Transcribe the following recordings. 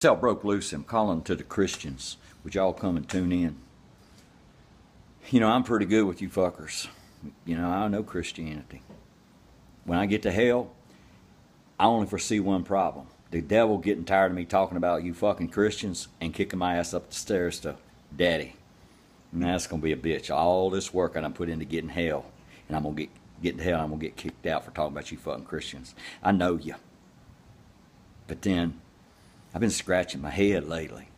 Hell broke loose. I'm calling to the Christians. Would y'all come and tune in? You know, I'm pretty good with you fuckers. You know, I know Christianity. When I get to hell, I only foresee one problem. The devil getting tired of me talking about you fucking Christians and kicking my ass up the stairs to Daddy. And that's going to be a bitch. All this work that I'm put into getting hell. And I'm going to get to hell, I'm going to get kicked out for talking about you fucking Christians. I know you. But then, I've been scratching my head lately.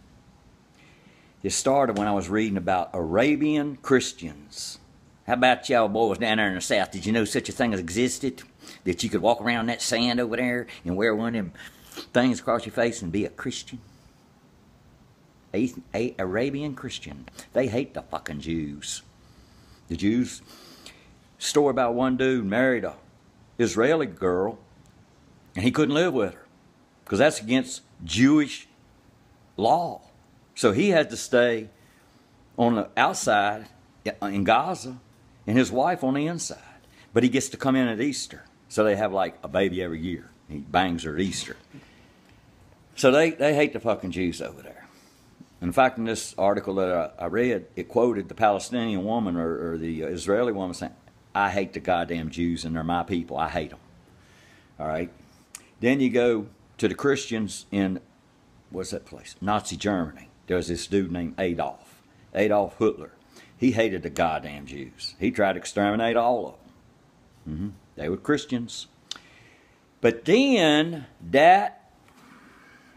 It started when I was reading about Arabian Christians. How about y'all boys down there in the South? Did you know such a thing as existed? That you could walk around that sand over there and wear one of them things across your face and be a Christian? A Arabian Christian. They hate the fucking Jews. The Jews. Story about one dude married a Israeli girl and he couldn't live with her because that's against Jewish law. So he had to stay on the outside in Gaza and his wife on the inside. But he gets to come in at Easter. So they have like a baby every year. He bangs her at Easter. So they hate the fucking Jews over there. In fact, in this article that I read, it quoted the Palestinian woman or the Israeli woman saying, I hate the goddamn Jews and they're my people. I hate them. All right. Then you go to the Christians in, what's that place? Nazi Germany. There was this dude named Adolf Hitler. He hated the goddamn Jews. He tried to exterminate all of them. They were Christians. But then that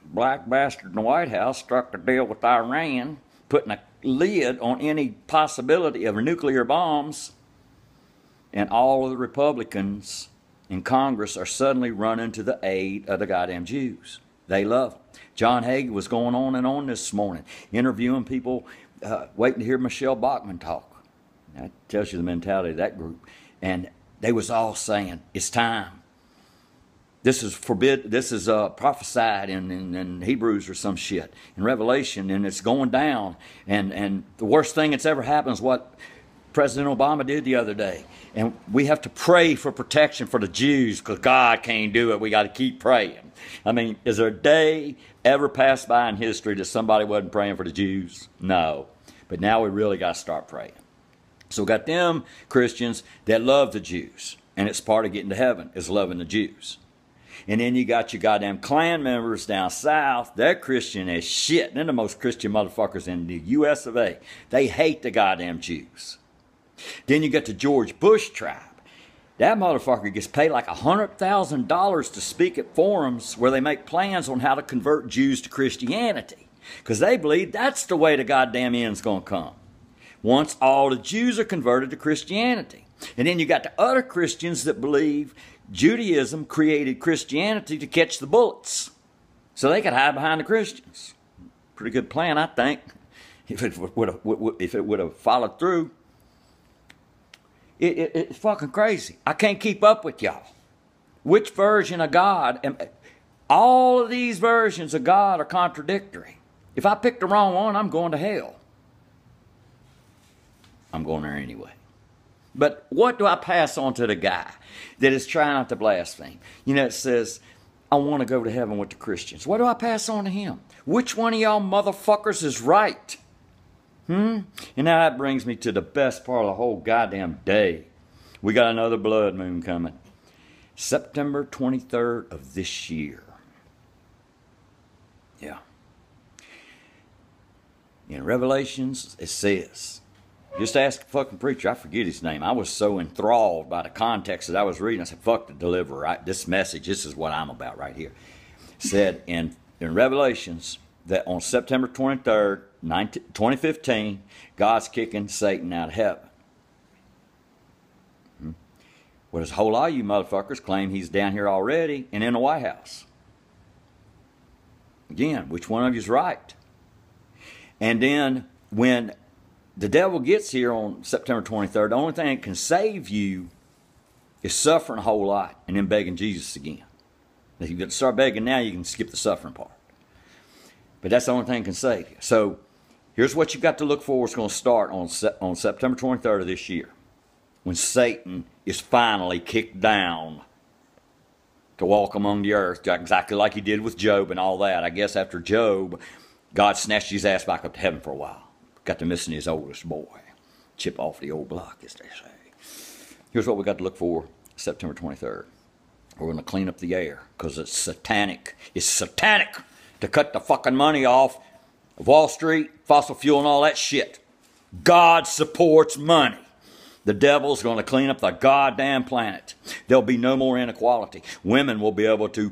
black bastard in the White House struck a deal with Iran, putting a lid on any possibility of nuclear bombs, and all of the Republicans in Congress are suddenly running to the aid of the goddamn Jews. They love them. John Hagee was going on and on this morning, interviewing people, waiting to hear Michelle Bachmann talk. That tells you the mentality of that group. And they was all saying, it's time. This is prophesied in Hebrews or some shit, in Revelation, and it's going down. And the worst thing that's ever happened is what President Obama did the other day. And we have to pray for protection for the Jews because God can't do it. We got to keep praying. I mean, is there a day ever passed by in history that somebody wasn't praying for the Jews? No. But now we really got to start praying. So we got them Christians that love the Jews. And it's part of getting to heaven is loving the Jews. And then you got your goddamn Klan members down south. They're Christian as shit. They're the most Christian motherfuckers in the U.S. of A. They hate the goddamn Jews. Then you got the George Bush tribe. That motherfucker gets paid like $100,000 to speak at forums where they make plans on how to convert Jews to Christianity. Because they believe that's the way the goddamn end's going to come. Once all the Jews are converted to Christianity. And then you got the other Christians that believe Judaism created Christianity to catch the bullets. So they could hide behind the Christians. Pretty good plan, I think. If it would have followed through. It's fucking crazy. I can't keep up with y'all. Which version of God? All of these versions of God are contradictory. If I pick the wrong one, I'm going to hell. I'm going there anyway. But what do I pass on to the guy that is trying not to blaspheme? You know, it says, I want to go to heaven with the Christians. What do I pass on to him? Which one of y'all motherfuckers is right? And now that brings me to the best part of the whole goddamn day. We got another blood moon coming. September 23rd of this year. Yeah. In Revelations, it says, just ask the fucking preacher, I forget his name. I was so enthralled by the context that I was reading. I said, fuck the deliverer. Right? This message, this is what I'm about right here. Said in Revelations that on September 23rd, 2015, God's kicking Satan out of heaven. Well, there's a whole lot of you motherfuckers claim he's down here already and in the White House. Again, which one of you is right? And then when the devil gets here on September 23rd, the only thing that can save you is suffering a whole lot and then begging Jesus again. If you start begging now, you can skip the suffering part. But that's the only thing that can save you. So here's what you've got to look for. It's going to start on September 23rd of this year, when Satan is finally kicked down to walk among the earth, exactly like he did with Job and all that. I guess after Job, God snatched his ass back up to heaven for a while. Got to missing his oldest boy. Chip off the old block, as they say. Here's what we got to look for September 23rd. We're going to clean up the air because it's satanic. It's satanic to cut the fucking money off of Wall Street, fossil fuel, and all that shit. God supports money. The devil's going to clean up the goddamn planet. There'll be no more inequality. Women will be able to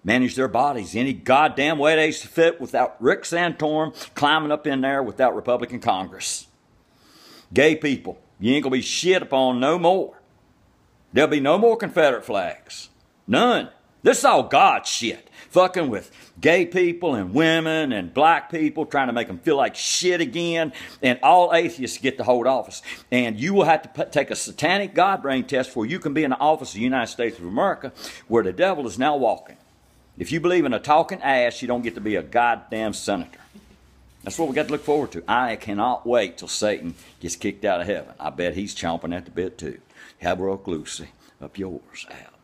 manage their bodies any goddamn way they fit without Rick Santorum climbing up in there without Republican Congress. Gay people, you ain't going to be shit upon no more. There'll be no more Confederate flags. None. This is all God shit. Fucking with gay people and women and black people, trying to make them feel like shit again. And all atheists get to hold office. And you will have to take a satanic God brain test before you can be in the office of the United States of America, where the devil is now walking. If you believe in a talking ass, you don't get to be a goddamn senator. That's what we got to look forward to. I cannot wait till Satan gets kicked out of heaven. I bet he's chomping at the bit too. Have a Lucy up yours, Al.